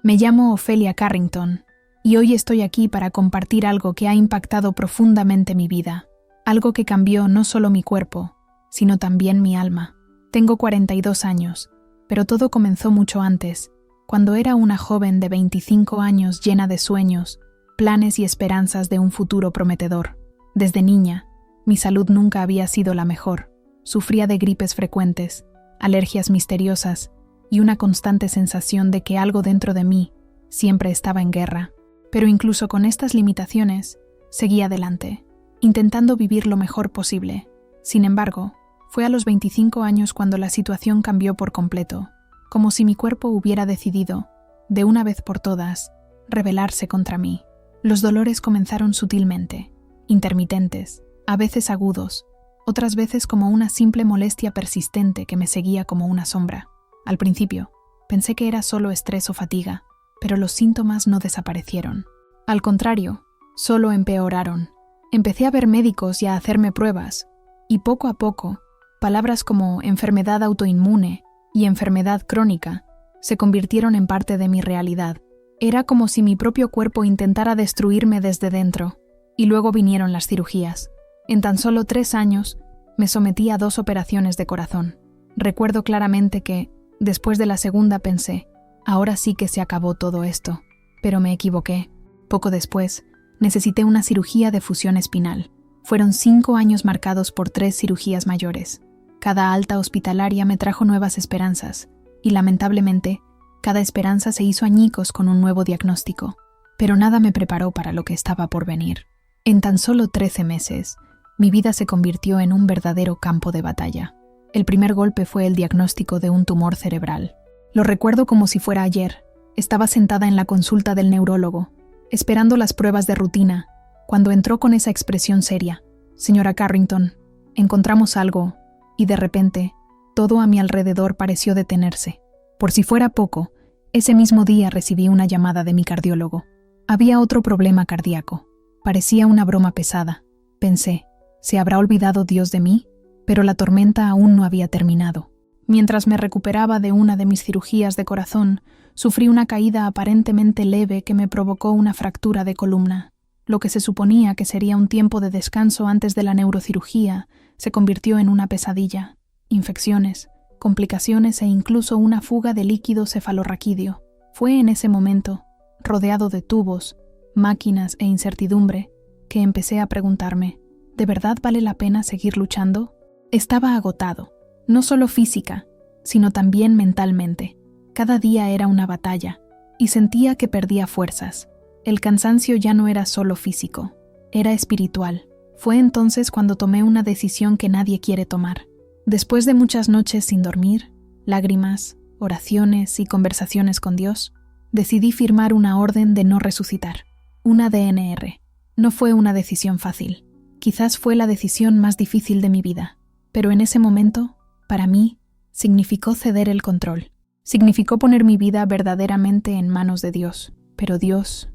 Me llamo Ophelia Carrington y hoy estoy aquí para compartir algo que ha impactado profundamente mi vida, algo que cambió no solo mi cuerpo, sino también mi alma. Tengo 42 años, pero todo comenzó mucho antes, cuando era una joven de 25 años llena de sueños, planes y esperanzas de un futuro prometedor. Desde niña, mi salud nunca había sido la mejor. Sufría de gripes frecuentes, alergias misteriosas y una constante sensación de que algo dentro de mí siempre estaba en guerra. Pero incluso con estas limitaciones, seguí adelante, intentando vivir lo mejor posible. Sin embargo, fue a los 25 años cuando la situación cambió por completo, como si mi cuerpo hubiera decidido, de una vez por todas, rebelarse contra mí. Los dolores comenzaron sutilmente, intermitentes, a veces agudos, otras veces como una simple molestia persistente que me seguía como una sombra. Al principio, pensé que era solo estrés o fatiga, pero los síntomas no desaparecieron. Al contrario, solo empeoraron. Empecé a ver médicos y a hacerme pruebas, y poco a poco, palabras como enfermedad autoinmune y enfermedad crónica se convirtieron en parte de mi realidad. Era como si mi propio cuerpo intentara destruirme desde dentro, y luego vinieron las cirugías. En tan solo 3 años, me sometí a 2 operaciones de corazón. Recuerdo claramente que, después de la segunda pensé, ahora sí que se acabó todo esto, pero me equivoqué. Poco después, necesité una cirugía de fusión espinal. Fueron 5 años marcados por 3 cirugías mayores. Cada alta hospitalaria me trajo nuevas esperanzas, y lamentablemente, cada esperanza se hizo añicos con un nuevo diagnóstico. Pero nada me preparó para lo que estaba por venir. En tan solo 13 meses, mi vida se convirtió en un verdadero campo de batalla. El primer golpe fue el diagnóstico de un tumor cerebral. Lo recuerdo como si fuera ayer. Estaba sentada en la consulta del neurólogo, esperando las pruebas de rutina, cuando entró con esa expresión seria. «Señora Carrington, encontramos algo», y de repente, todo a mi alrededor pareció detenerse. Por si fuera poco, ese mismo día recibí una llamada de mi cardiólogo. Había otro problema cardíaco. Parecía una broma pesada. Pensé, ¿se habrá olvidado Dios de mí? Pero la tormenta aún no había terminado. Mientras me recuperaba de una de mis cirugías de corazón, sufrí una caída aparentemente leve que me provocó una fractura de columna. Lo que se suponía que sería un tiempo de descanso antes de la neurocirugía se convirtió en una pesadilla. Infecciones, complicaciones e incluso una fuga de líquido cefalorraquídeo. Fue en ese momento, rodeado de tubos, máquinas e incertidumbre, que empecé a preguntarme, ¿de verdad vale la pena seguir luchando? Estaba agotado, no solo física, sino también mentalmente. Cada día era una batalla, y sentía que perdía fuerzas. El cansancio ya no era solo físico, era espiritual. Fue entonces cuando tomé una decisión que nadie quiere tomar. Después de muchas noches sin dormir, lágrimas, oraciones y conversaciones con Dios, decidí firmar una orden de no resucitar, una DNR. No fue una decisión fácil. Quizás fue la decisión más difícil de mi vida, pero en ese momento, para mí, significó ceder el control. Significó poner mi vida verdaderamente en manos de Dios. Pero Dios,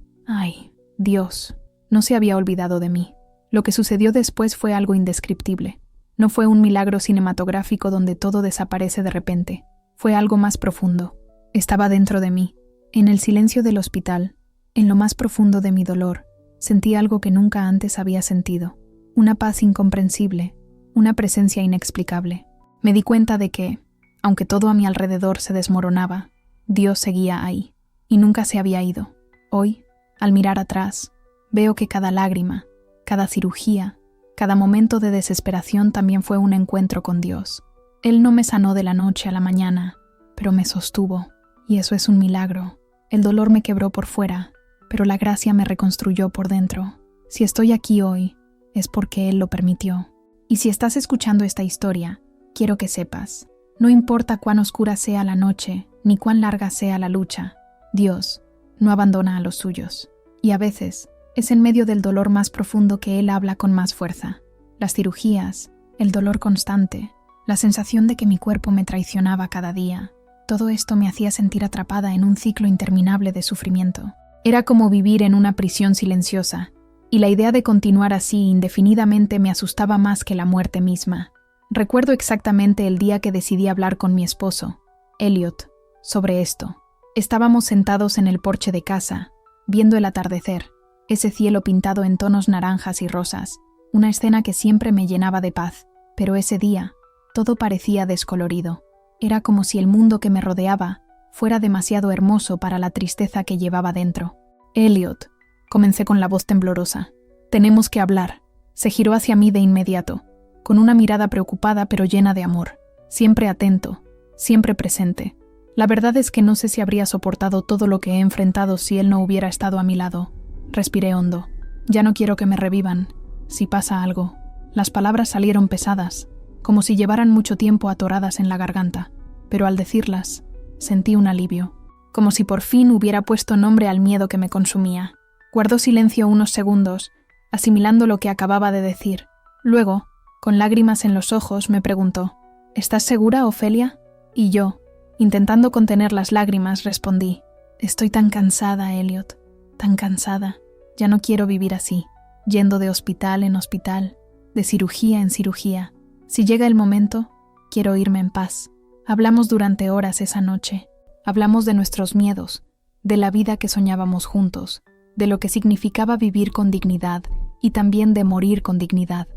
Dios, no se había olvidado de mí. Lo que sucedió después fue algo indescriptible. No fue un milagro cinematográfico donde todo desaparece de repente. Fue algo más profundo. Estaba dentro de mí. En el silencio del hospital, en lo más profundo de mi dolor, sentí algo que nunca antes había sentido. Una paz incomprensible, una presencia inexplicable. Me di cuenta de que, aunque todo a mi alrededor se desmoronaba, Dios seguía ahí, y nunca se había ido. Hoy, al mirar atrás, veo que cada lágrima, cada cirugía, cada momento de desesperación también fue un encuentro con Dios. Él no me sanó de la noche a la mañana, pero me sostuvo, y eso es un milagro. El dolor me quebró por fuera, pero la gracia me reconstruyó por dentro. Si estoy aquí hoy, es porque Él lo permitió. Y si estás escuchando esta historia, quiero que sepas, no importa cuán oscura sea la noche, ni cuán larga sea la lucha, Dios no abandona a los suyos. Y a veces, es en medio del dolor más profundo que Él habla con más fuerza. Las cirugías, el dolor constante, la sensación de que mi cuerpo me traicionaba cada día, todo esto me hacía sentir atrapada en un ciclo interminable de sufrimiento. Era como vivir en una prisión silenciosa, y la idea de continuar así indefinidamente me asustaba más que la muerte misma. Recuerdo exactamente el día que decidí hablar con mi esposo, Elliot, sobre esto. Estábamos sentados en el porche de casa, viendo el atardecer, ese cielo pintado en tonos naranjas y rosas, una escena que siempre me llenaba de paz, pero ese día todo parecía descolorido. Era como si el mundo que me rodeaba fuera demasiado hermoso para la tristeza que llevaba dentro. Elliot, comencé con la voz temblorosa. Tenemos que hablar. Se giró hacia mí de inmediato, con una mirada preocupada pero llena de amor, siempre atento, siempre presente. La verdad es que no sé si habría soportado todo lo que he enfrentado si él no hubiera estado a mi lado. Respiré hondo. Ya no quiero que me revivan. Si pasa algo. Las palabras salieron pesadas, como si llevaran mucho tiempo atoradas en la garganta, pero al decirlas, sentí un alivio, como si por fin hubiera puesto nombre al miedo que me consumía. Guardó silencio unos segundos, asimilando lo que acababa de decir. Luego, con lágrimas en los ojos, me preguntó, ¿estás segura, Ofelia? Y yo, intentando contener las lágrimas, respondí, estoy tan cansada, Elliot, tan cansada. Ya no quiero vivir así, yendo de hospital en hospital, de cirugía en cirugía. Si llega el momento, quiero irme en paz. Hablamos durante horas esa noche. Hablamos de nuestros miedos, de la vida que soñábamos juntos, de lo que significaba vivir con dignidad y también de morir con dignidad.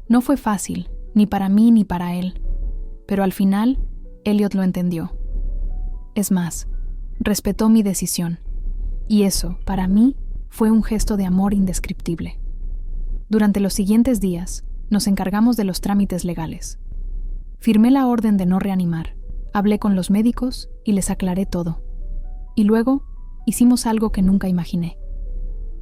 No fue fácil, ni para mí ni para él, pero al final, Elliot lo entendió. Es más, respetó mi decisión, y eso, para mí, fue un gesto de amor indescriptible. Durante los siguientes días, nos encargamos de los trámites legales. Firmé la orden de no reanimar, hablé con los médicos y les aclaré todo. Y luego, hicimos algo que nunca imaginé.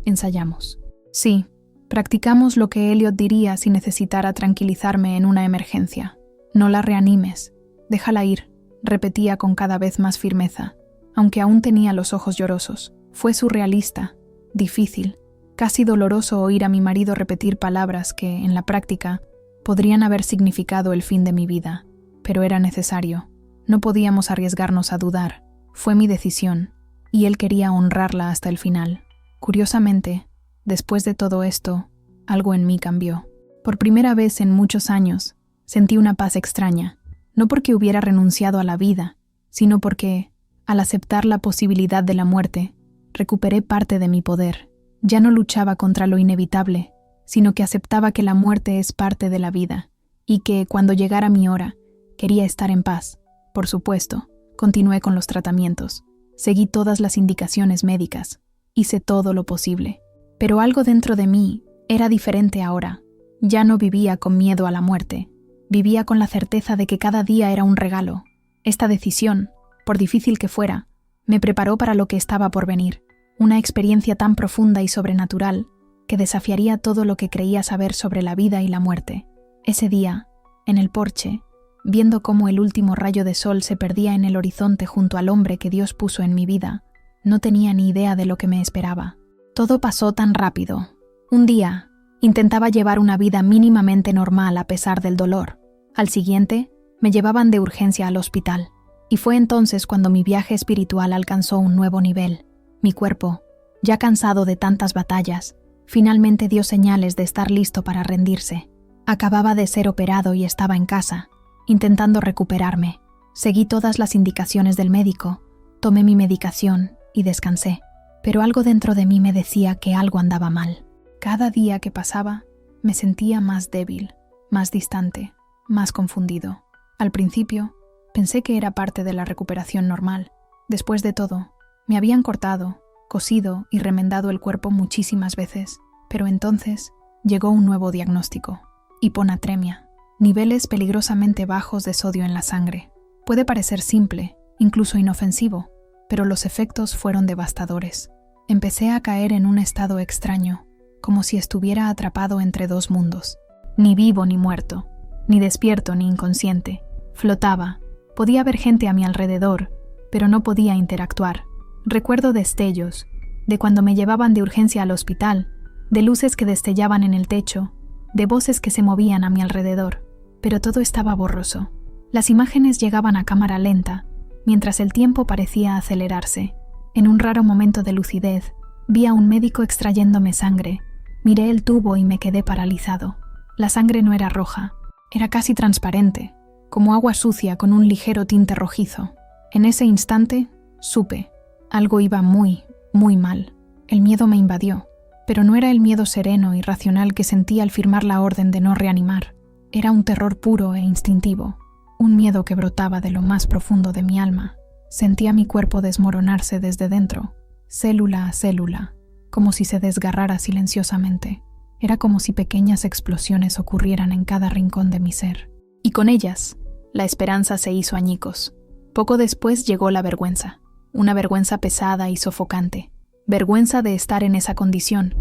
Ensayamos. Sí, practicamos lo que Elliot diría si necesitara tranquilizarme en una emergencia. No la reanimes, déjala ir, repetía con cada vez más firmeza, aunque aún tenía los ojos llorosos. Fue surrealista, difícil, casi doloroso oír a mi marido repetir palabras que, en la práctica, podrían haber significado el fin de mi vida, pero era necesario. No podíamos arriesgarnos a dudar. Fue mi decisión, y él quería honrarla hasta el final. Curiosamente, después de todo esto, algo en mí cambió. Por primera vez en muchos años, sentí una paz extraña, no porque hubiera renunciado a la vida, sino porque, al aceptar la posibilidad de la muerte, recuperé parte de mi poder. Ya no luchaba contra lo inevitable, sino que aceptaba que la muerte es parte de la vida, y que, cuando llegara mi hora, quería estar en paz. Por supuesto, continué con los tratamientos. Seguí todas las indicaciones médicas. Hice todo lo posible. Pero algo dentro de mí era diferente ahora. Ya no vivía con miedo a la muerte. Vivía con la certeza de que cada día era un regalo. Esta decisión, por difícil que fuera, me preparó para lo que estaba por venir. Una experiencia tan profunda y sobrenatural que desafiaría todo lo que creía saber sobre la vida y la muerte. Ese día, en el porche, viendo cómo el último rayo de sol se perdía en el horizonte junto al hombre que Dios puso en mi vida, no tenía ni idea de lo que me esperaba. Todo pasó tan rápido. Un día, intentaba llevar una vida mínimamente normal a pesar del dolor. Al siguiente, me llevaban de urgencia al hospital. Y fue entonces cuando mi viaje espiritual alcanzó un nuevo nivel. Mi cuerpo, ya cansado de tantas batallas, finalmente dio señales de estar listo para rendirse. Acababa de ser operado y estaba en casa, intentando recuperarme. Seguí todas las indicaciones del médico, tomé mi medicación y descansé. Pero algo dentro de mí me decía que algo andaba mal. Cada día que pasaba, me sentía más débil, más distante, más confundido. Al principio, pensé que era parte de la recuperación normal. Después de todo, me habían cortado, cosido y remendado el cuerpo muchísimas veces, pero entonces llegó un nuevo diagnóstico: hiponatremia, niveles peligrosamente bajos de sodio en la sangre. Puede parecer simple, incluso inofensivo, pero los efectos fueron devastadores. Empecé a caer en un estado extraño, como si estuviera atrapado entre dos mundos. Ni vivo ni muerto, ni despierto ni inconsciente. Flotaba, podía ver gente a mi alrededor, pero no podía interactuar. Recuerdo destellos, de cuando me llevaban de urgencia al hospital, de luces que destellaban en el techo, de voces que se movían a mi alrededor, pero todo estaba borroso. Las imágenes llegaban a cámara lenta, mientras el tiempo parecía acelerarse. En un raro momento de lucidez, vi a un médico extrayéndome sangre. Miré el tubo y me quedé paralizado. La sangre no era roja, era casi transparente, como agua sucia con un ligero tinte rojizo. En ese instante, Supe, algo iba muy, muy mal. El miedo me invadió, pero no era el miedo sereno y racional que sentí al firmar la orden de no reanimar. Era un terror puro e instintivo, un miedo que brotaba de lo más profundo de mi alma. Sentía mi cuerpo desmoronarse desde dentro, célula a célula, como si se desgarrara silenciosamente. Era como si pequeñas explosiones ocurrieran en cada rincón de mi ser. Y con ellas, la esperanza se hizo añicos. Poco después llegó la vergüenza, una vergüenza pesada y sofocante. Vergüenza de estar en esa condición,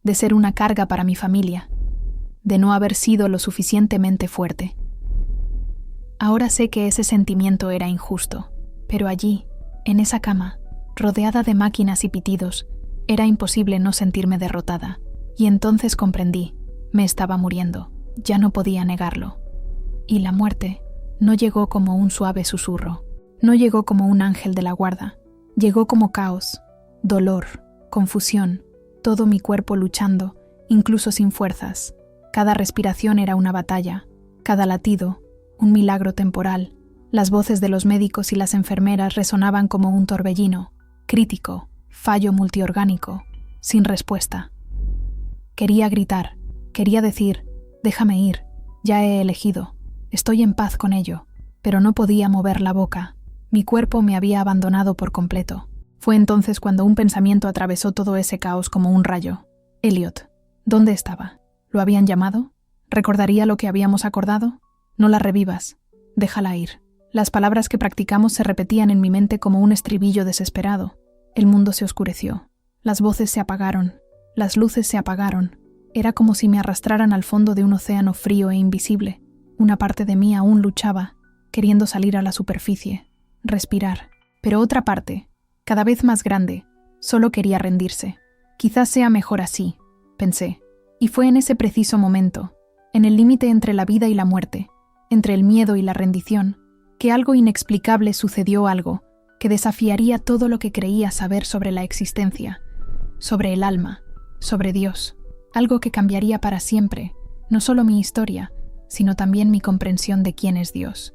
de ser una carga para mi familia, de no haber sido lo suficientemente fuerte. Ahora sé que ese sentimiento era injusto, pero allí, en esa cama, rodeada de máquinas y pitidos, era imposible no sentirme derrotada. Y entonces comprendí, me estaba muriendo, ya no podía negarlo. Y la muerte no llegó como un suave susurro, no llegó como un ángel de la guarda, llegó como caos, dolor, confusión, todo mi cuerpo luchando, incluso sin fuerzas. Cada respiración era una batalla, cada latido, un milagro temporal. Las voces de los médicos y las enfermeras resonaban como un torbellino, crítico, fallo multiorgánico, sin respuesta. Quería gritar, quería decir, déjame ir, ya he elegido, estoy en paz con ello, pero no podía mover la boca. Mi cuerpo me había abandonado por completo. Fue entonces cuando un pensamiento atravesó todo ese caos como un rayo. Elliot, ¿dónde estaba? ¿Lo habían llamado? ¿Recordaría lo que habíamos acordado? No la revivas, déjala ir. Las palabras que practicamos se repetían en mi mente como un estribillo desesperado. El mundo se oscureció, las voces se apagaron, las luces se apagaron. Era como si me arrastraran al fondo de un océano frío e invisible. Una parte de mí aún luchaba, queriendo salir a la superficie, respirar. Pero otra parte, cada vez más grande, solo quería rendirse. Quizás sea mejor así, pensé. Y fue en ese preciso momento, en el límite entre la vida y la muerte, entre el miedo y la rendición, que algo inexplicable sucedió, algo que desafiaría todo lo que creía saber sobre la existencia, sobre el alma, sobre Dios, algo que cambiaría para siempre, no solo mi historia, sino también mi comprensión de quién es Dios.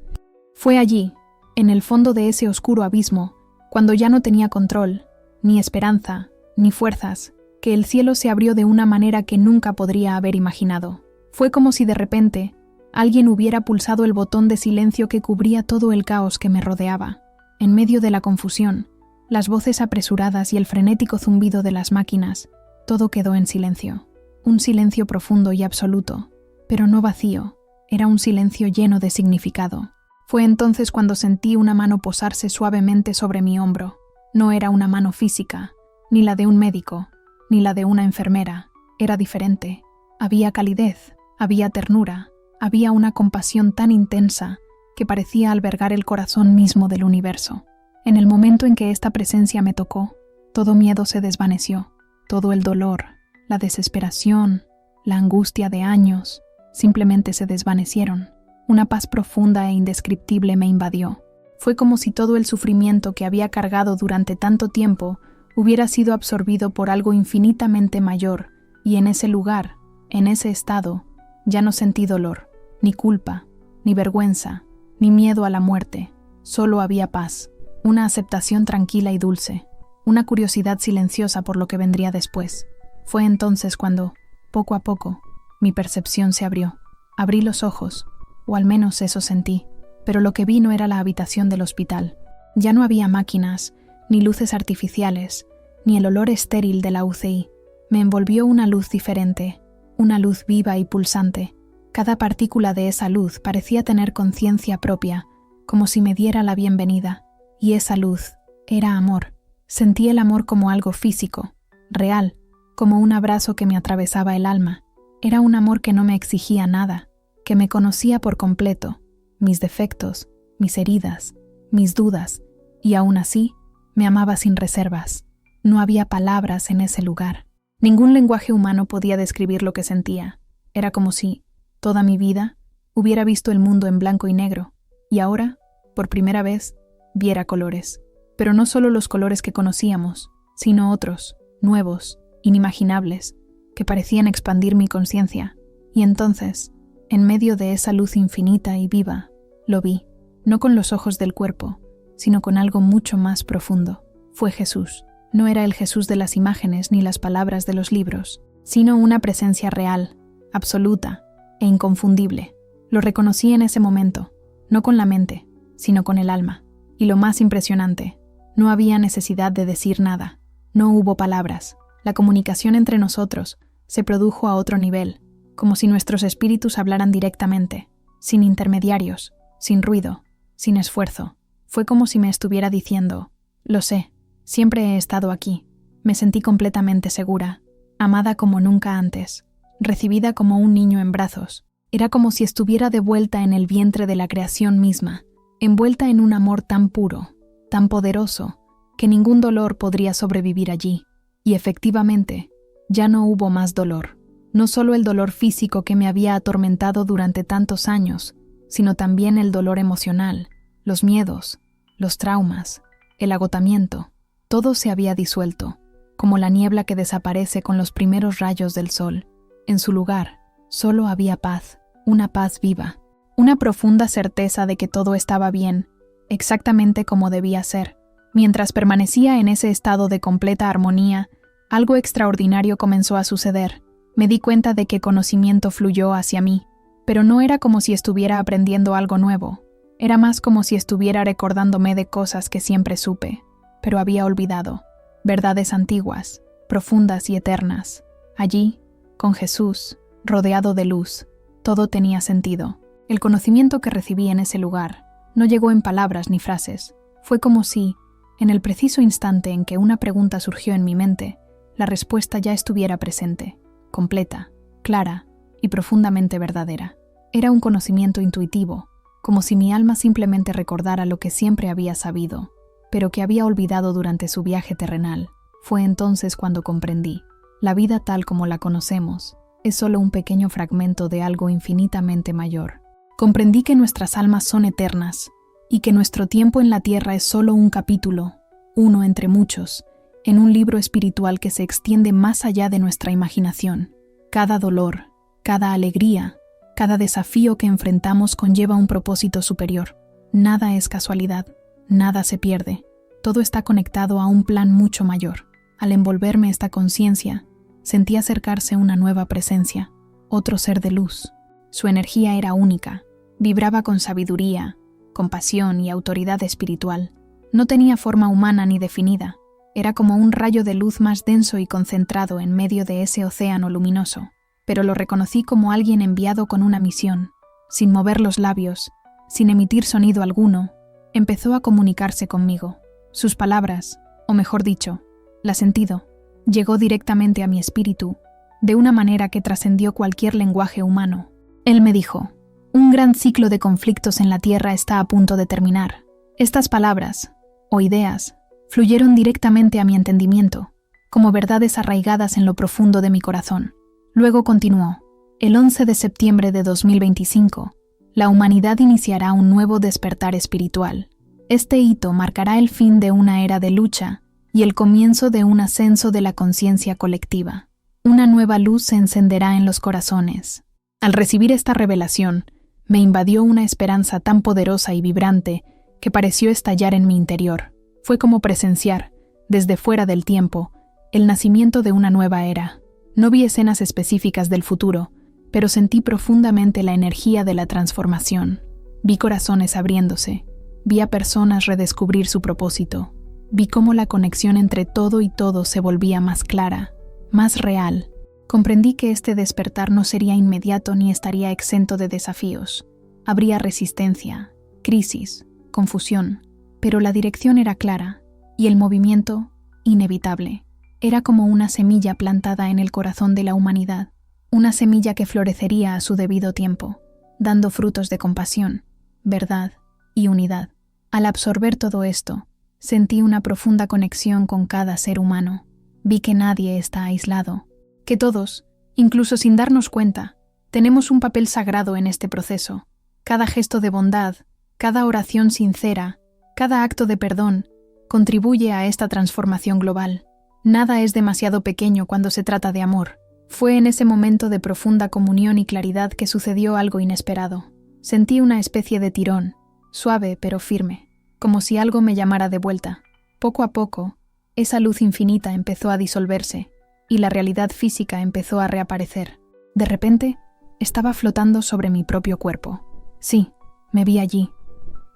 Fue allí, en el fondo de ese oscuro abismo, cuando ya no tenía control, ni esperanza, ni fuerzas, que el cielo se abrió de una manera que nunca podría haber imaginado. Fue como si de repente alguien hubiera pulsado el botón de silencio que cubría todo el caos que me rodeaba. En medio de la confusión, las voces apresuradas y el frenético zumbido de las máquinas, todo quedó en silencio. Un silencio profundo y absoluto, pero no vacío, era un silencio lleno de significado. Fue entonces cuando sentí una mano posarse suavemente sobre mi hombro. No era una mano física, ni la de un médico, ni la de una enfermera. Era diferente. Había calidez, había ternura, había una compasión tan intensa que parecía albergar el corazón mismo del universo. En el momento en que esta presencia me tocó, todo miedo se desvaneció, todo el dolor, la desesperación, la angustia de años, simplemente se desvanecieron. Una paz profunda e indescriptible me invadió. Fue como si todo el sufrimiento que había cargado durante tanto tiempo hubiera sido absorbido por algo infinitamente mayor, y en ese lugar, en ese estado, ya no sentí dolor, ni culpa, ni vergüenza, ni miedo a la muerte. Solo había paz, una aceptación tranquila y dulce, una curiosidad silenciosa por lo que vendría después. Fue entonces cuando, poco a poco, mi percepción se abrió. Abrí los ojos, o al menos eso sentí, pero lo que vi no era la habitación del hospital. Ya no había máquinas, ni luces artificiales, ni el olor estéril de la UCI. Me envolvió una luz diferente, una luz viva y pulsante. Cada partícula de esa luz parecía tener conciencia propia, como si me diera la bienvenida. Y esa luz era amor. Sentí el amor como algo físico, real, como un abrazo que me atravesaba el alma. Era un amor que no me exigía nada, que me conocía por completo, mis defectos, mis heridas, mis dudas, y aún así me amaba sin reservas. No había palabras en ese lugar. Ningún lenguaje humano podía describir lo que sentía. Era como si, toda mi vida, hubiera visto el mundo en blanco y negro, y ahora, por primera vez, viera colores. Pero no solo los colores que conocíamos, sino otros, nuevos, inimaginables, que parecían expandir mi conciencia. Y entonces, en medio de esa luz infinita y viva, lo vi, no con los ojos del cuerpo, sino con algo mucho más profundo. Fue Jesús. No era el Jesús de las imágenes ni las palabras de los libros, sino una presencia real, absoluta e inconfundible. Lo reconocí en ese momento, no con la mente, sino con el alma. Y lo más impresionante, no había necesidad de decir nada. No hubo palabras. La comunicación entre nosotros se produjo a otro nivel, como si nuestros espíritus hablaran directamente, sin intermediarios, sin ruido, sin esfuerzo. Fue como si me estuviera diciendo: lo sé, siempre he estado aquí. Me sentí completamente segura, amada como nunca antes, recibida como un niño en brazos. Era como si estuviera de vuelta en el vientre de la creación misma, envuelta en un amor tan puro, tan poderoso, que ningún dolor podría sobrevivir allí. Y efectivamente, ya no hubo más dolor. No solo el dolor físico que me había atormentado durante tantos años, sino también el dolor emocional, los miedos, los traumas, el agotamiento. Todo se había disuelto, como la niebla que desaparece con los primeros rayos del sol. En su lugar, solo había paz, una paz viva, una profunda certeza de que todo estaba bien, exactamente como debía ser. Mientras permanecía en ese estado de completa armonía, algo extraordinario comenzó a suceder. Me di cuenta de que conocimiento fluyó hacia mí, pero no era como si estuviera aprendiendo algo nuevo. Era más como si estuviera recordándome de cosas que siempre supe, pero había olvidado. Verdades antiguas, profundas y eternas. Allí, con Jesús, rodeado de luz, todo tenía sentido. El conocimiento que recibí en ese lugar no llegó en palabras ni frases. Fue como si, en el preciso instante en que una pregunta surgió en mi mente, la respuesta ya estuviera presente, completa, clara y profundamente verdadera. Era un conocimiento intuitivo, como si mi alma simplemente recordara lo que siempre había sabido, pero que había olvidado durante su viaje terrenal. Fue entonces cuando comprendí: la vida tal como la conocemos es solo un pequeño fragmento de algo infinitamente mayor. Comprendí que nuestras almas son eternas y que nuestro tiempo en la tierra es solo un capítulo, uno entre muchos, en un libro espiritual que se extiende más allá de nuestra imaginación. Cada dolor, cada alegría, cada desafío que enfrentamos conlleva un propósito superior. Nada es casualidad, nada se pierde. Todo está conectado a un plan mucho mayor. Al envolverme esta conciencia, sentí acercarse una nueva presencia, otro ser de luz. Su energía era única, vibraba con sabiduría, compasión y autoridad espiritual. No tenía forma humana ni definida. Era como un rayo de luz más denso y concentrado en medio de ese océano luminoso. Pero lo reconocí como alguien enviado con una misión. Sin mover los labios, sin emitir sonido alguno, empezó a comunicarse conmigo. Sus palabras, o mejor dicho, la sentido, llegó directamente a mi espíritu, de una manera que trascendió cualquier lenguaje humano. Él me dijo: un gran ciclo de conflictos en la Tierra está a punto de terminar. Estas palabras, o ideas, fluyeron directamente a mi entendimiento, como verdades arraigadas en lo profundo de mi corazón. Luego continuó: el 11 de septiembre de 2025, la humanidad iniciará un nuevo despertar espiritual. Este hito marcará el fin de una era de lucha y el comienzo de un ascenso de la conciencia colectiva. Una nueva luz se encenderá en los corazones. Al recibir esta revelación, me invadió una esperanza tan poderosa y vibrante que pareció estallar en mi interior. Fue como presenciar, desde fuera del tiempo, el nacimiento de una nueva era. No vi escenas específicas del futuro, pero sentí profundamente la energía de la transformación. Vi corazones abriéndose, vi a personas redescubrir su propósito, vi cómo la conexión entre todo y todo se volvía más clara, más real. Comprendí que este despertar no sería inmediato ni estaría exento de desafíos. Habría resistencia, crisis, confusión, pero la dirección era clara y el movimiento inevitable. Era como una semilla plantada en el corazón de la humanidad, una semilla que florecería a su debido tiempo, dando frutos de compasión, verdad y unidad. Al absorber todo esto, sentí una profunda conexión con cada ser humano. Vi que nadie está aislado, que todos, incluso sin darnos cuenta, tenemos un papel sagrado en este proceso. Cada gesto de bondad, cada oración sincera, cada acto de perdón, contribuye a esta transformación global. Nada es demasiado pequeño cuando se trata de amor. Fue en ese momento de profunda comunión y claridad que sucedió algo inesperado. Sentí una especie de tirón, suave pero firme, como si algo me llamara de vuelta. Poco a poco, esa luz infinita empezó a disolverse y la realidad física empezó a reaparecer. De repente, estaba flotando sobre mi propio cuerpo. Sí, me vi allí,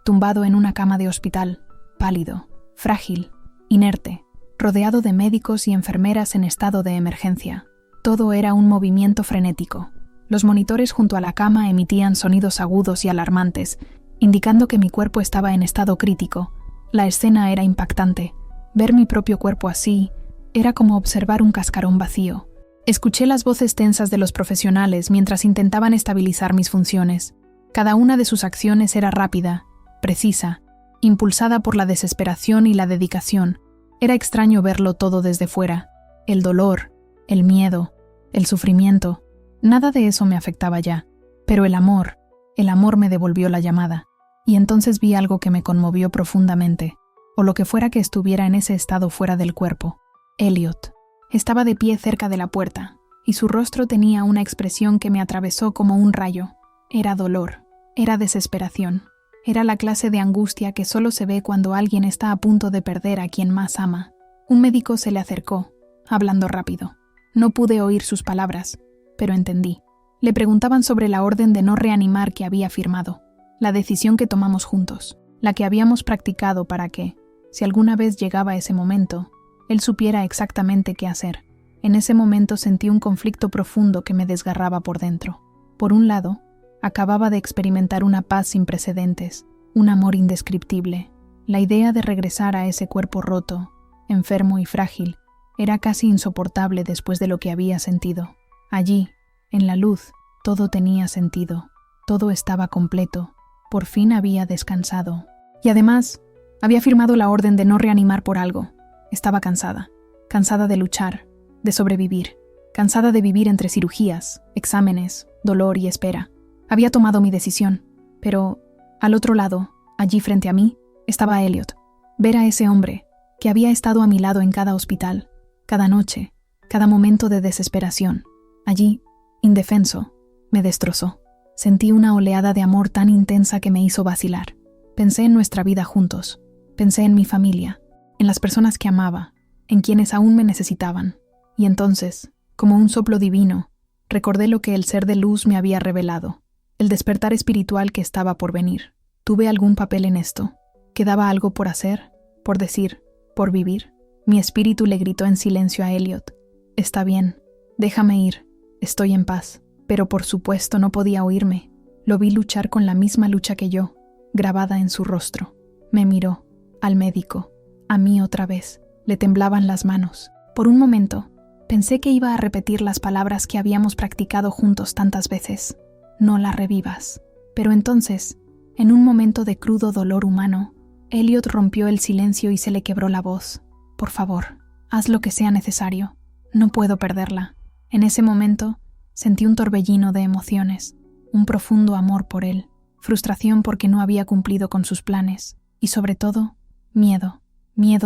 tumbado en una cama de hospital, pálido, frágil, inerte, rodeado de médicos y enfermeras en estado de emergencia. Todo era un movimiento frenético. Los monitores junto a la cama emitían sonidos agudos y alarmantes, indicando que mi cuerpo estaba en estado crítico. La escena era impactante. Ver mi propio cuerpo así era como observar un cascarón vacío. Escuché las voces tensas de los profesionales mientras intentaban estabilizar mis funciones. Cada una de sus acciones era rápida, precisa, impulsada por la desesperación y la dedicación. Era extraño verlo todo desde fuera. El dolor, el miedo, el sufrimiento, nada de eso me afectaba ya. Pero el amor me devolvió la llamada. Y entonces vi algo que me conmovió profundamente, o lo que fuera que estuviera en ese estado fuera del cuerpo. Elliot. Estaba de pie cerca de la puerta, y su rostro tenía una expresión que me atravesó como un rayo. Era dolor, era desesperación, era la clase de angustia que solo se ve cuando alguien está a punto de perder a quien más ama. Un médico se le acercó, hablando rápido. No pude oír sus palabras, pero entendí. Le preguntaban sobre la orden de no reanimar que había firmado, la decisión que tomamos juntos, la que habíamos practicado para que, si alguna vez llegaba ese momento, él supiera exactamente qué hacer. En ese momento sentí un conflicto profundo que me desgarraba por dentro. Por un lado, acababa de experimentar una paz sin precedentes, un amor indescriptible. La idea de regresar a ese cuerpo roto, enfermo y frágil, era casi insoportable después de lo que había sentido. Allí, en la luz, todo tenía sentido, todo estaba completo, por fin había descansado. Y además, había firmado la orden de no reanimar por algo. Estaba cansada de luchar, de sobrevivir, cansada de vivir entre cirugías, exámenes, dolor y espera. Había tomado mi decisión, pero al otro lado, allí frente a mí, estaba Elliot. Ver a ese hombre, que había estado a mi lado en cada hospital, cada noche, cada momento de desesperación, allí, indefenso, me destrozó. Sentí una oleada de amor tan intensa que me hizo vacilar. Pensé en nuestra vida juntos, pensé en mi familia, en las personas que amaba, en quienes aún me necesitaban. Y entonces, como un soplo divino, recordé lo que el ser de luz me había revelado, el despertar espiritual que estaba por venir. ¿Tuve algún papel en esto? ¿Quedaba algo por hacer, por decir, por vivir? Mi espíritu le gritó en silencio a Elliot: «Está bien, déjame ir, estoy en paz». Pero por supuesto no podía oírme. Lo vi luchar con la misma lucha que yo, grabada en su rostro. Me miró, al médico, a mí otra vez. Le temblaban las manos. Por un momento, pensé que iba a repetir las palabras que habíamos practicado juntos tantas veces. No la revivas. Pero entonces, en un momento de crudo dolor humano, Elliot rompió el silencio y se le quebró la voz. «Por favor, haz lo que sea necesario. No puedo perderla». En ese momento, sentí un torbellino de emociones, un profundo amor por él, frustración porque no había cumplido con sus planes, y sobre todo, miedo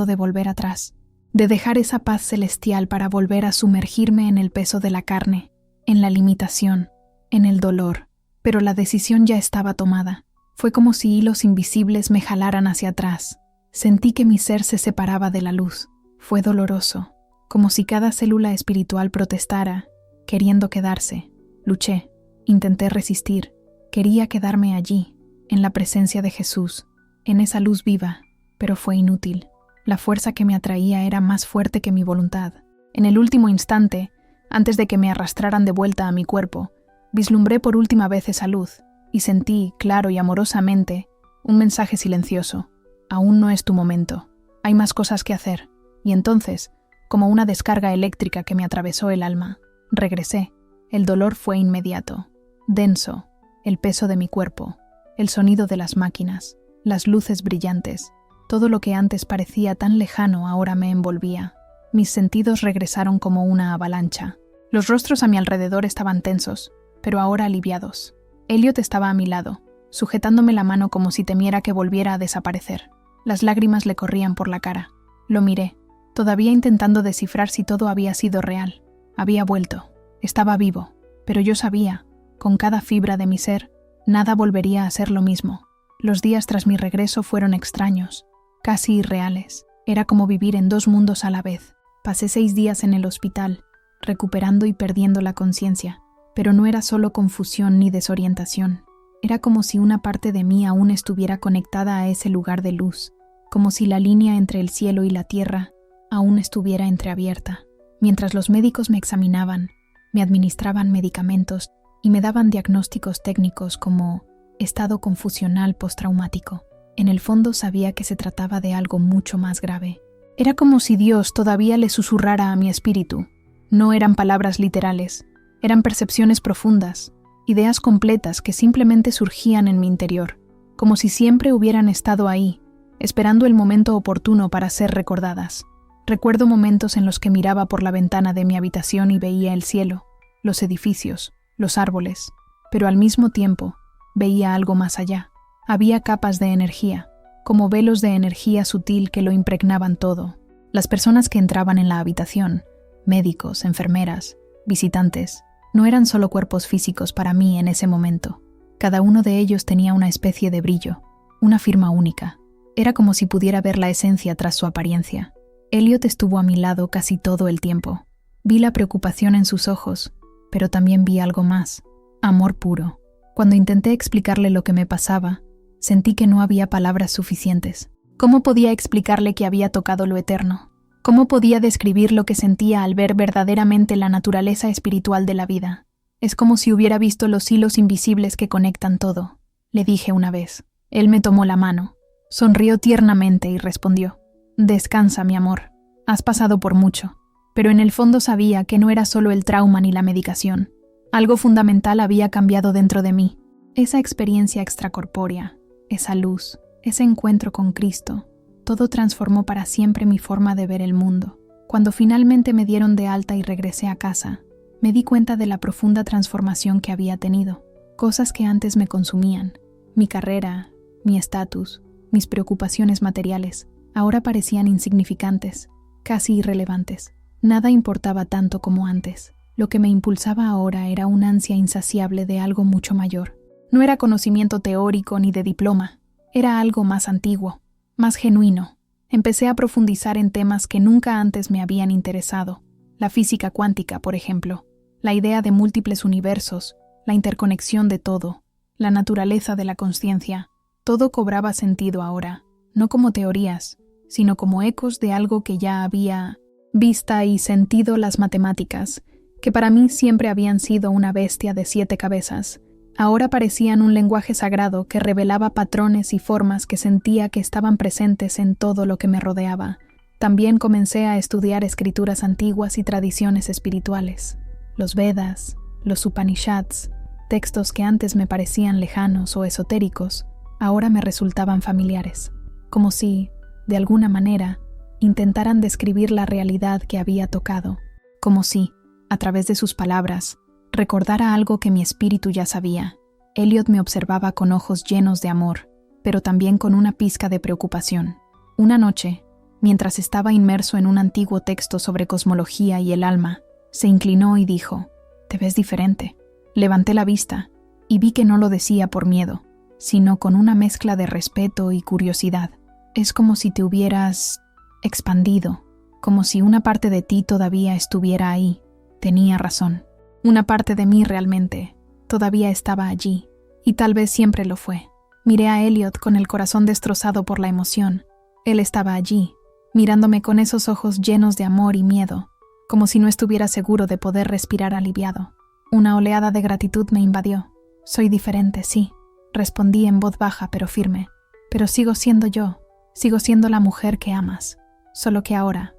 de volver atrás, de dejar esa paz celestial para volver a sumergirme en el peso de la carne, en la limitación, en el dolor. Pero la decisión ya estaba tomada. Fue como si hilos invisibles me jalaran hacia atrás. Sentí que mi ser se separaba de la luz. Fue doloroso, como si cada célula espiritual protestara, queriendo quedarse. Luché, intenté resistir, quería quedarme allí, en la presencia de Jesús, en esa luz viva, pero fue inútil. La fuerza que me atraía era más fuerte que mi voluntad. En el último instante, antes de que me arrastraran de vuelta a mi cuerpo, vislumbré por última vez esa luz, y sentí, claro y amorosamente, un mensaje silencioso: «Aún no es tu momento, hay más cosas que hacer». Y entonces, como una descarga eléctrica que me atravesó el alma, regresé. El dolor fue inmediato, denso, el peso de mi cuerpo, el sonido de las máquinas, las luces brillantes, todo lo que antes parecía tan lejano ahora me envolvía. Mis sentidos regresaron como una avalancha. Los rostros a mi alrededor estaban tensos, pero ahora aliviados. Elliot estaba a mi lado, sujetándome la mano como si temiera que volviera a desaparecer. Las lágrimas le corrían por la cara. Lo miré, todavía intentando descifrar si todo había sido real. Había vuelto, estaba vivo, pero yo sabía, con cada fibra de mi ser, nada volvería a ser lo mismo. Los días tras mi regreso fueron extraños, casi irreales. Era como vivir en dos mundos a la vez. Pasé 6 días en el hospital, recuperando y perdiendo la conciencia, pero no era solo confusión ni desorientación. Era como si una parte de mí aún estuviera conectada a ese lugar de luz, como si la línea entre el cielo y la tierra aún estuviera entreabierta. Mientras los médicos me examinaban, me administraban medicamentos y me daban diagnósticos técnicos como estado confusional postraumático. En el fondo sabía que se trataba de algo mucho más grave. Era como si Dios todavía le susurrara a mi espíritu. No eran palabras literales, eran percepciones profundas, ideas completas que simplemente surgían en mi interior, como si siempre hubieran estado ahí, esperando el momento oportuno para ser recordadas. Recuerdo momentos en los que miraba por la ventana de mi habitación y veía el cielo, los edificios, los árboles, pero al mismo tiempo veía algo más allá. Había capas de energía, como velos de energía sutil que lo impregnaban todo. Las personas que entraban en la habitación, médicos, enfermeras, visitantes, no eran solo cuerpos físicos para mí en ese momento. Cada uno de ellos tenía una especie de brillo, una firma única. Era como si pudiera ver la esencia tras su apariencia. Elliot estuvo a mi lado casi todo el tiempo. Vi la preocupación en sus ojos, pero también vi algo más, amor puro. Cuando intenté explicarle lo que me pasaba, sentí que no había palabras suficientes. ¿Cómo podía explicarle que había tocado lo eterno? ¿Cómo podía describir lo que sentía al ver verdaderamente la naturaleza espiritual de la vida? Es como si hubiera visto los hilos invisibles que conectan todo, le dije una vez. Él me tomó la mano, sonrió tiernamente y respondió: «Descansa, mi amor. Has pasado por mucho». Pero en el fondo sabía que no era solo el trauma ni la medicación. Algo fundamental había cambiado dentro de mí. Esa experiencia extracorpórea, esa luz, ese encuentro con Cristo, todo transformó para siempre mi forma de ver el mundo. Cuando finalmente me dieron de alta y regresé a casa, me di cuenta de la profunda transformación que había tenido. Cosas que antes me consumían, mi carrera, mi estatus, mis preocupaciones materiales, ahora parecían insignificantes, casi irrelevantes. Nada importaba tanto como antes. Lo que me impulsaba ahora era una ansia insaciable de algo mucho mayor. No era conocimiento teórico ni de diploma, era algo más antiguo, más genuino. Empecé a profundizar en temas que nunca antes me habían interesado. La física cuántica, por ejemplo, la idea de múltiples universos, la interconexión de todo, la naturaleza de la consciencia. Todo cobraba sentido ahora, no como teorías, sino como ecos de algo que ya había visto y sentido: las matemáticas, que para mí siempre habían sido una bestia de 7 cabezas. Ahora parecían un lenguaje sagrado que revelaba patrones y formas que sentía que estaban presentes en todo lo que me rodeaba. También comencé a estudiar escrituras antiguas y tradiciones espirituales. Los Vedas, los Upanishads, textos que antes me parecían lejanos o esotéricos, ahora me resultaban familiares, como si, de alguna manera, intentaran describir la realidad que había tocado, como si, a través de sus palabras, recordara algo que mi espíritu ya sabía. Elliot me observaba con ojos llenos de amor, pero también con una pizca de preocupación. Una noche, mientras estaba inmerso en un antiguo texto sobre cosmología y el alma, se inclinó y dijo: «Te ves diferente». Levanté la vista y vi que no lo decía por miedo, sino con una mezcla de respeto y curiosidad. «Es como si te hubieras expandido, como si una parte de ti todavía estuviera ahí». Tenía razón. Una parte de mí realmente todavía estaba allí, y tal vez siempre lo fue. Miré a Elliot con el corazón destrozado por la emoción. Él estaba allí, mirándome con esos ojos llenos de amor y miedo, como si no estuviera seguro de poder respirar aliviado. Una oleada de gratitud me invadió. «Soy diferente, sí», respondí en voz baja pero firme. «Pero sigo siendo yo, sigo siendo la mujer que amas. Solo que ahora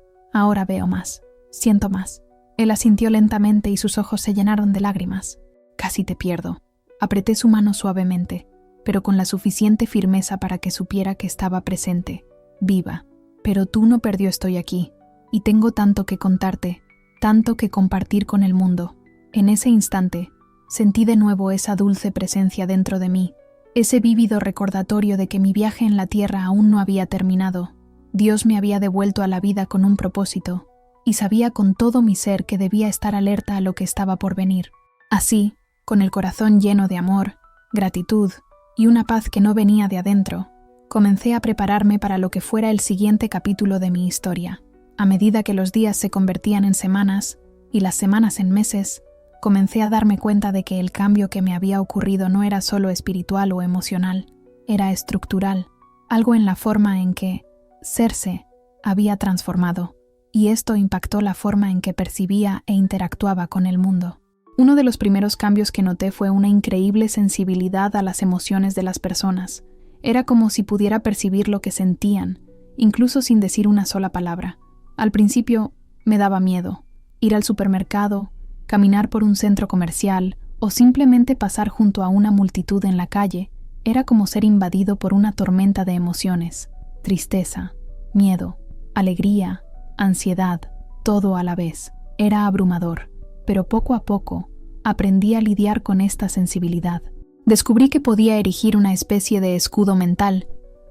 veo más, siento más». Él asintió lentamente y sus ojos se llenaron de lágrimas. «Casi te pierdo». Apreté su mano suavemente, pero con la suficiente firmeza para que supiera que estaba presente, viva. «Pero tú no perdió, estoy aquí, y tengo tanto que contarte, tanto que compartir con el mundo». En ese instante, sentí de nuevo esa dulce presencia dentro de mí, ese vívido recordatorio de que mi viaje en la tierra aún no había terminado. Dios me había devuelto a la vida con un propósito, y sabía con todo mi ser que debía estar alerta a lo que estaba por venir. Así, con el corazón lleno de amor, gratitud y una paz que no venía de adentro, comencé a prepararme para lo que fuera el siguiente capítulo de mi historia. A medida que los días se convertían en semanas y las semanas en meses, comencé a darme cuenta de que el cambio que me había ocurrido no era solo espiritual o emocional, era estructural, algo en la forma en que serse había transformado, y esto impactó la forma en que percibía e interactuaba con el mundo. Uno de los primeros cambios que noté fue una increíble sensibilidad a las emociones de las personas. Era como si pudiera percibir lo que sentían, incluso sin decir una sola palabra. Al principio me daba miedo. Ir al supermercado, caminar por un centro comercial o simplemente pasar junto a una multitud en la calle era como ser invadido por una tormenta de emociones. Tristeza, miedo, alegría, ansiedad, todo a la vez. Era abrumador, pero poco a poco aprendí a lidiar con esta sensibilidad. Descubrí que podía erigir una especie de escudo mental,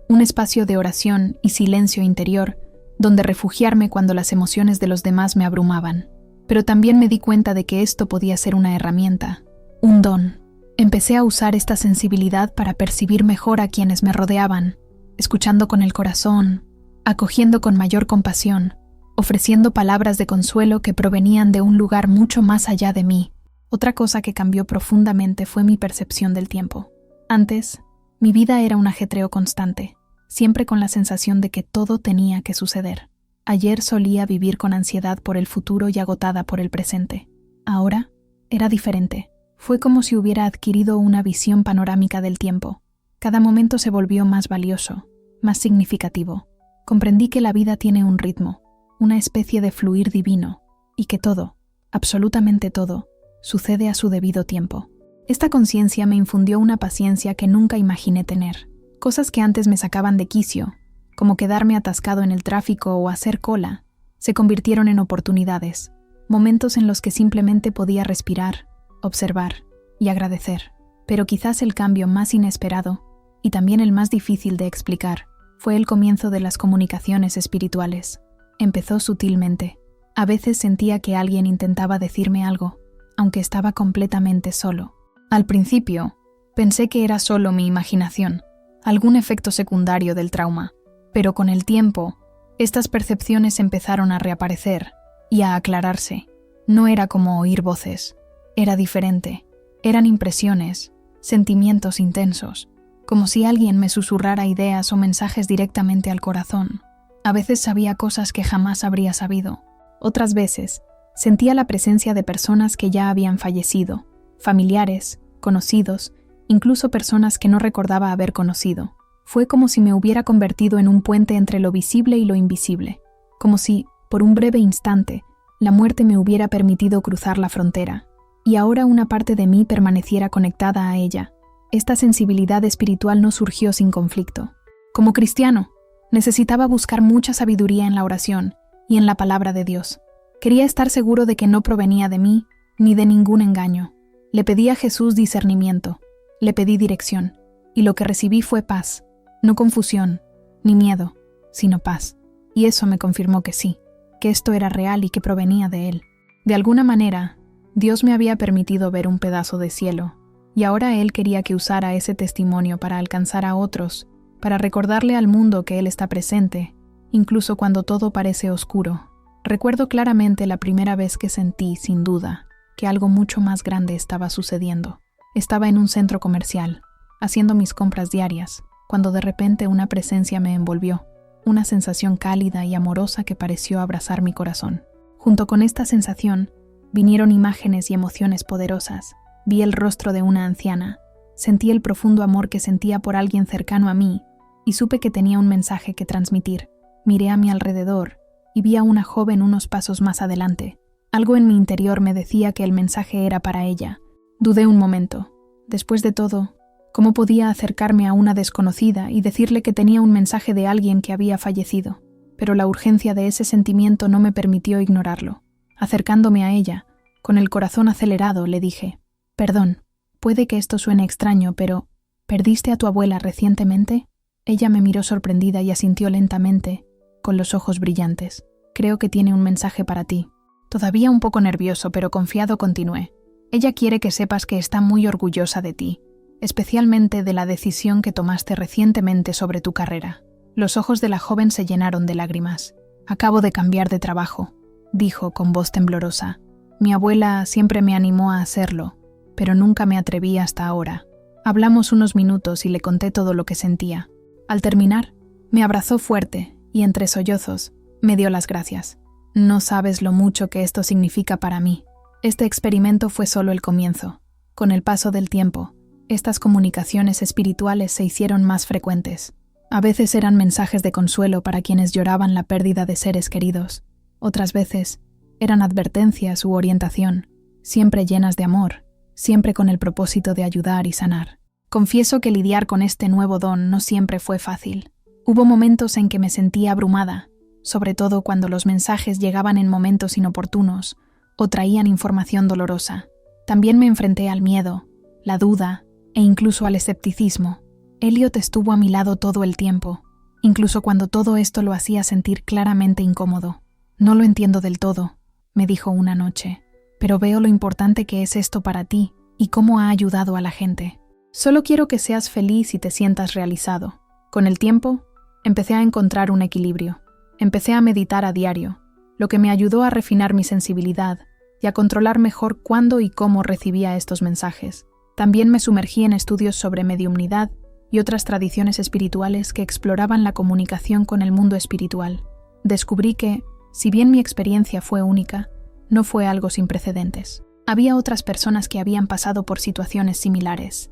un espacio de oración y silencio interior, donde refugiarme cuando las emociones de los demás me abrumaban. Pero también me di cuenta de que esto podía ser una herramienta, un don. Empecé a usar esta sensibilidad para percibir mejor a quienes me rodeaban, escuchando con el corazón, acogiendo con mayor compasión, ofreciendo palabras de consuelo que provenían de un lugar mucho más allá de mí. Otra cosa que cambió profundamente fue mi percepción del tiempo. Antes, mi vida era un ajetreo constante, siempre con la sensación de que todo tenía que suceder. Ayer solía vivir con ansiedad por el futuro y agotada por el presente. Ahora, era diferente. Fue como si hubiera adquirido una visión panorámica del tiempo. Cada momento se volvió más valioso, más significativo. Comprendí que la vida tiene un ritmo, una especie de fluir divino, y que todo, absolutamente todo, sucede a su debido tiempo. Esta conciencia me infundió una paciencia que nunca imaginé tener. Cosas que antes me sacaban de quicio, como quedarme atascado en el tráfico o hacer cola, se convirtieron en oportunidades, momentos en los que simplemente podía respirar, observar y agradecer. Pero quizás el cambio más inesperado, y también el más difícil de explicar, fue el comienzo de las comunicaciones espirituales. Empezó sutilmente. A veces sentía que alguien intentaba decirme algo, aunque estaba completamente solo. Al principio, pensé que era solo mi imaginación, algún efecto secundario del trauma, pero con el tiempo, estas percepciones empezaron a reaparecer y a aclararse. No era como oír voces, era diferente. Eran impresiones, sentimientos intensos, como si alguien me susurrara ideas o mensajes directamente al corazón. A veces sabía cosas que jamás habría sabido. Otras veces, sentía la presencia de personas que ya habían fallecido, familiares, conocidos, incluso personas que no recordaba haber conocido. Fue como si me hubiera convertido en un puente entre lo visible y lo invisible, como si, por un breve instante, la muerte me hubiera permitido cruzar la frontera, y ahora una parte de mí permaneciera conectada a ella. Esta sensibilidad espiritual no surgió sin conflicto. Como cristiano, necesitaba buscar mucha sabiduría en la oración y en la palabra de Dios. Quería estar seguro de que no provenía de mí ni de ningún engaño. Le pedí a Jesús discernimiento, le pedí dirección, y lo que recibí fue paz, no confusión, ni miedo, sino paz. Y eso me confirmó que sí, que esto era real y que provenía de Él. De alguna manera, Dios me había permitido ver un pedazo de cielo, y ahora Él quería que usara ese testimonio para alcanzar a otros, para recordarle al mundo que Él está presente, incluso cuando todo parece oscuro. Recuerdo claramente la primera vez que sentí, sin duda, que algo mucho más grande estaba sucediendo. Estaba en un centro comercial, haciendo mis compras diarias, cuando de repente una presencia me envolvió, una sensación cálida y amorosa que pareció abrazar mi corazón. Junto con esta sensación, vinieron imágenes y emociones poderosas. Vi el rostro de una anciana, sentí el profundo amor que sentía por alguien cercano a mí, y supe que tenía un mensaje que transmitir. Miré a mi alrededor, y vi a una joven unos pasos más adelante. Algo en mi interior me decía que el mensaje era para ella. Dudé un momento. Después de todo, ¿cómo podía acercarme a una desconocida y decirle que tenía un mensaje de alguien que había fallecido? Pero la urgencia de ese sentimiento no me permitió ignorarlo. Acercándome a ella, con el corazón acelerado, le dije: «Perdón, puede que esto suene extraño, pero ¿perdiste a tu abuela recientemente?» Ella me miró sorprendida y asintió lentamente, con los ojos brillantes. «Creo que tiene un mensaje para ti». Todavía un poco nervioso, pero confiado, continué: «Ella quiere que sepas que está muy orgullosa de ti. especialmente de la decisión que tomaste recientemente sobre tu carrera. Los ojos de la joven se llenaron de lágrimas. Acabo de cambiar de trabajo, dijo con voz temblorosa. Mi abuela siempre me animó a hacerlo, pero nunca me atreví hasta ahora. Hablamos unos minutos y le conté todo lo que sentía. Al terminar, me abrazó fuerte y entre sollozos me dio las gracias. No sabes lo mucho que esto significa para mí. Este experimento fue solo el comienzo. Con el paso del tiempo, estas comunicaciones espirituales se hicieron más frecuentes. A veces eran mensajes de consuelo para quienes lloraban la pérdida de seres queridos. Otras veces eran advertencias u orientación, siempre llenas de amor, siempre con el propósito de ayudar y sanar. Confieso que lidiar con este nuevo don no siempre fue fácil. Hubo momentos en que me sentía abrumada, sobre todo cuando los mensajes llegaban en momentos inoportunos o traían información dolorosa. También me enfrenté al miedo, la duda e incluso al escepticismo. Elliot estuvo a mi lado todo el tiempo, incluso cuando todo esto lo hacía sentir claramente incómodo. No lo entiendo del todo, me dijo una noche, pero veo lo importante que es esto para ti y cómo ha ayudado a la gente. Solo quiero que seas feliz y te sientas realizado. Con el tiempo, empecé a encontrar un equilibrio. Empecé a meditar a diario, lo que me ayudó a refinar mi sensibilidad y a controlar mejor cuándo y cómo recibía estos mensajes. También me sumergí en estudios sobre mediumnidad y otras tradiciones espirituales que exploraban la comunicación con el mundo espiritual. Descubrí que, si bien mi experiencia fue única, no fue algo sin precedentes. Había otras personas que habían pasado por situaciones similares.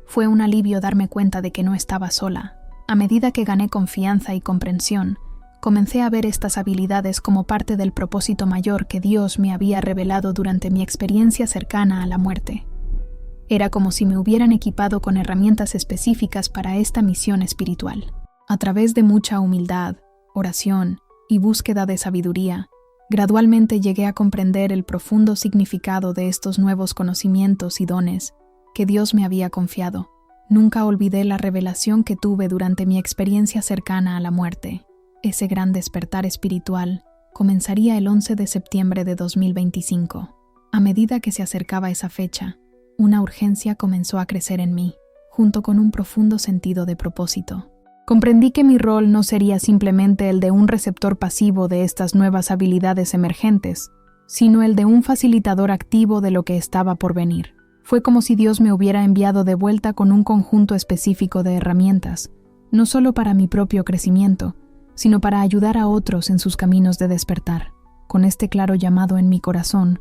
Fue un alivio darme cuenta de que no estaba sola. A medida que gané confianza y comprensión, comencé a ver estas habilidades como parte del propósito mayor que Dios me había revelado durante mi experiencia cercana a la muerte. Era como si me hubieran equipado con herramientas específicas para esta misión espiritual. A través de mucha humildad, oración y búsqueda de sabiduría, gradualmente llegué a comprender el profundo significado de estos nuevos conocimientos y dones que Dios me había confiado. Nunca olvidé la revelación que tuve durante mi experiencia cercana a la muerte. Ese gran despertar espiritual comenzaría el 11 de septiembre de 2025. A medida que se acercaba esa fecha, una urgencia comenzó a crecer en mí, junto con un profundo sentido de propósito. Comprendí que mi rol no sería simplemente el de un receptor pasivo de estas nuevas habilidades emergentes, sino el de un facilitador activo de lo que estaba por venir. Fue como si Dios me hubiera enviado de vuelta con un conjunto específico de herramientas, no solo para mi propio crecimiento, sino para ayudar a otros en sus caminos de despertar. Con este claro llamado en mi corazón,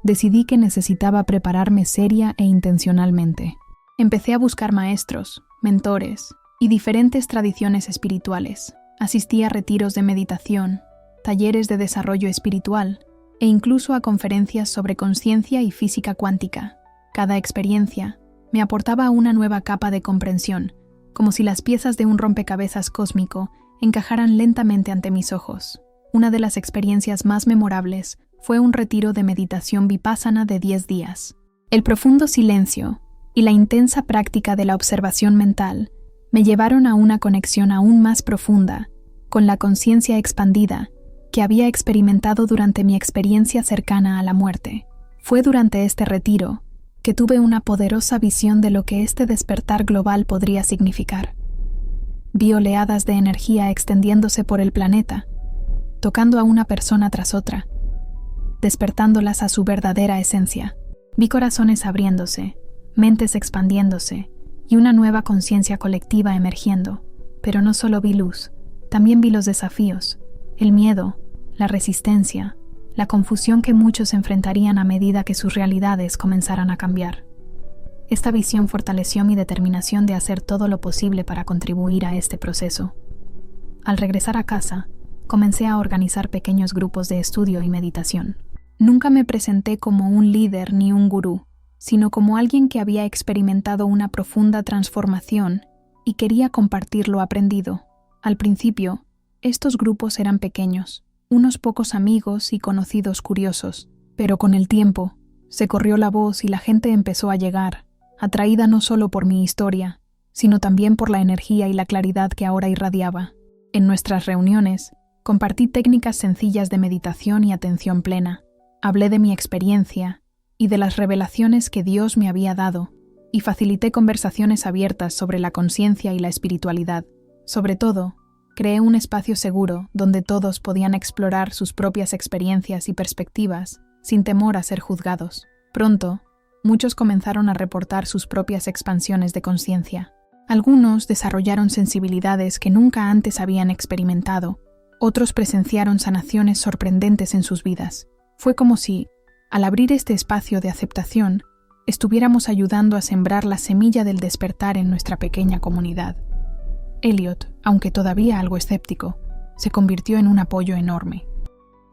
decidí que necesitaba prepararme seria e intencionalmente. Empecé a buscar maestros, mentores y diferentes tradiciones espirituales. Asistí a retiros de meditación, talleres de desarrollo espiritual e incluso a conferencias sobre conciencia y física cuántica. Cada experiencia me aportaba una nueva capa de comprensión, como si las piezas de un rompecabezas cósmico encajaran lentamente ante mis ojos. Una de las experiencias más memorables fue un retiro de meditación vipassana de 10 días. El profundo silencio y la intensa práctica de la observación mental me llevaron a una conexión aún más profunda con la conciencia expandida que había experimentado durante mi experiencia cercana a la muerte. Fue durante este retiro que tuve una poderosa visión de lo que este despertar global podría significar. Vi oleadas de energía extendiéndose por el planeta, tocando a una persona tras otra, despertándolas a su verdadera esencia. Vi corazones abriéndose, mentes expandiéndose y una nueva conciencia colectiva emergiendo. Pero no solo vi luz, también vi los desafíos, el miedo, la resistencia, la confusión que muchos enfrentarían a medida que sus realidades comenzaran a cambiar. Esta visión fortaleció mi determinación de hacer todo lo posible para contribuir a este proceso. Al regresar a casa, comencé a organizar pequeños grupos de estudio y meditación. Nunca me presenté como un líder ni un gurú, sino como alguien que había experimentado una profunda transformación y quería compartir lo aprendido. Al principio, estos grupos eran pequeños, unos pocos amigos y conocidos curiosos, pero con el tiempo, se corrió la voz y la gente empezó a llegar, atraída no solo por mi historia, sino también por la energía y la claridad que ahora irradiaba. En nuestras reuniones, compartí técnicas sencillas de meditación y atención plena. Hablé de mi experiencia y de las revelaciones que Dios me había dado, y facilité conversaciones abiertas sobre la conciencia y la espiritualidad. Sobre todo, creé un espacio seguro donde todos podían explorar sus propias experiencias y perspectivas sin temor a ser juzgados. Pronto, muchos comenzaron a reportar sus propias expansiones de conciencia. Algunos desarrollaron sensibilidades que nunca antes habían experimentado. Otros presenciaron sanaciones sorprendentes en sus vidas. Fue como si, al abrir este espacio de aceptación, estuviéramos ayudando a sembrar la semilla del despertar en nuestra pequeña comunidad. Elliot, aunque todavía algo escéptico, se convirtió en un apoyo enorme.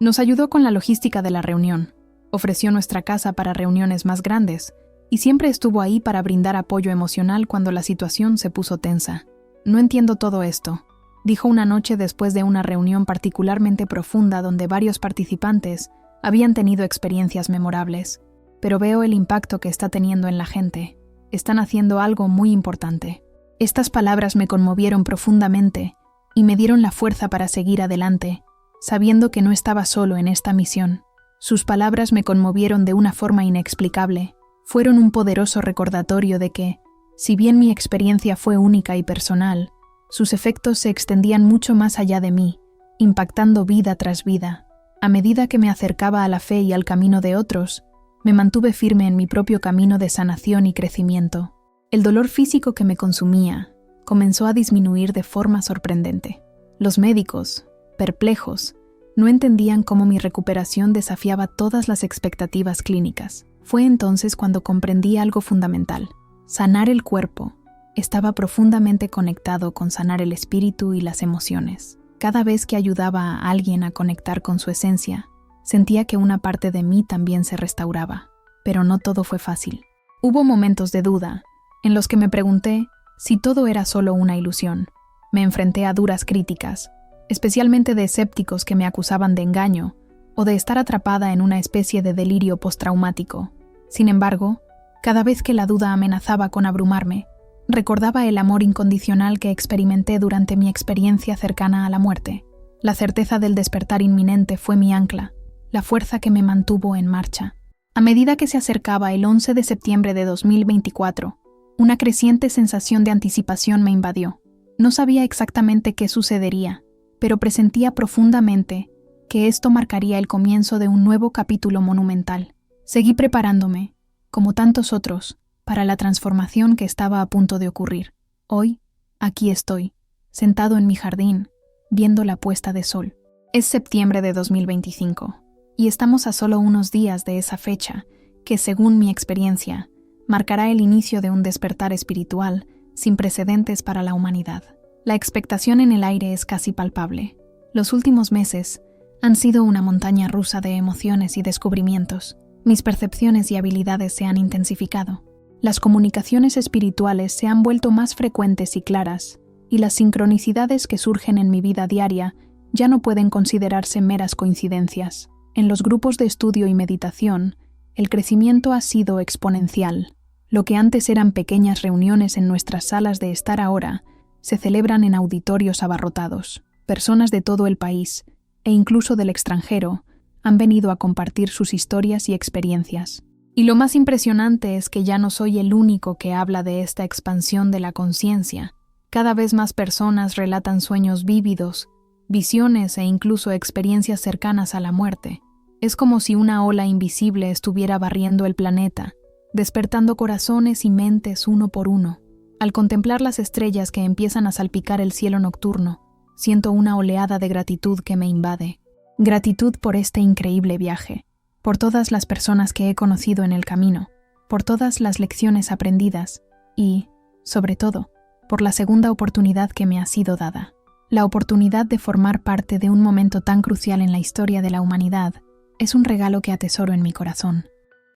Nos ayudó con la logística de la reunión, ofreció nuestra casa para reuniones más grandes y siempre estuvo ahí para brindar apoyo emocional cuando la situación se puso tensa. No entiendo todo esto, dijo una noche después de una reunión particularmente profunda donde varios participantes habían tenido experiencias memorables, pero veo el impacto que está teniendo en la gente. Están haciendo algo muy importante. Estas palabras me conmovieron profundamente y me dieron la fuerza para seguir adelante, sabiendo que no estaba solo en esta misión. Sus palabras me conmovieron de una forma inexplicable. Fueron un poderoso recordatorio de que, si bien mi experiencia fue única y personal, sus efectos se extendían mucho más allá de mí, impactando vida tras vida. A medida que me acercaba a la fe y al camino de otros, me mantuve firme en mi propio camino de sanación y crecimiento. El dolor físico que me consumía comenzó a disminuir de forma sorprendente. Los médicos, perplejos, no entendían cómo mi recuperación desafiaba todas las expectativas clínicas. Fue entonces cuando comprendí algo fundamental. Sanar el cuerpo estaba profundamente conectado con sanar el espíritu y las emociones. Cada vez que ayudaba a alguien a conectar con su esencia, sentía que una parte de mí también se restauraba. Pero no todo fue fácil. Hubo momentos de duda, en los que me pregunté si todo era solo una ilusión. Me enfrenté a duras críticas, especialmente de escépticos que me acusaban de engaño o de estar atrapada en una especie de delirio postraumático. Sin embargo, cada vez que la duda amenazaba con abrumarme, recordaba el amor incondicional que experimenté durante mi experiencia cercana a la muerte. La certeza del despertar inminente fue mi ancla, la fuerza que me mantuvo en marcha. A medida que se acercaba el 11 de septiembre de 2024, una creciente sensación de anticipación me invadió. No sabía exactamente qué sucedería, pero presentía profundamente que esto marcaría el comienzo de un nuevo capítulo monumental. Seguí preparándome, como tantos otros, para la transformación que estaba a punto de ocurrir. Hoy, aquí estoy, sentado en mi jardín, viendo la puesta de sol. Es septiembre de 2025, y estamos a solo unos días de esa fecha que, según mi experiencia, marcará el inicio de un despertar espiritual sin precedentes para la humanidad. La expectación en el aire es casi palpable. Los últimos meses han sido una montaña rusa de emociones y descubrimientos. Mis percepciones y habilidades se han intensificado. Las comunicaciones espirituales se han vuelto más frecuentes y claras, y las sincronicidades que surgen en mi vida diaria ya no pueden considerarse meras coincidencias. En los grupos de estudio y meditación, el crecimiento ha sido exponencial. Lo que antes eran pequeñas reuniones en nuestras salas de estar ahora, se celebran en auditorios abarrotados. Personas de todo el país, e incluso del extranjero, han venido a compartir sus historias y experiencias. Y lo más impresionante es que ya no soy el único que habla de esta expansión de la conciencia. Cada vez más personas relatan sueños vívidos, visiones e incluso experiencias cercanas a la muerte. Es como si una ola invisible estuviera barriendo el planeta, despertando corazones y mentes uno por uno. Al contemplar las estrellas que empiezan a salpicar el cielo nocturno, siento una oleada de gratitud que me invade. Gratitud por este increíble viaje, por todas las personas que he conocido en el camino, por todas las lecciones aprendidas y, sobre todo, por la segunda oportunidad que me ha sido dada. La oportunidad de formar parte de un momento tan crucial en la historia de la humanidad es un regalo que atesoro en mi corazón.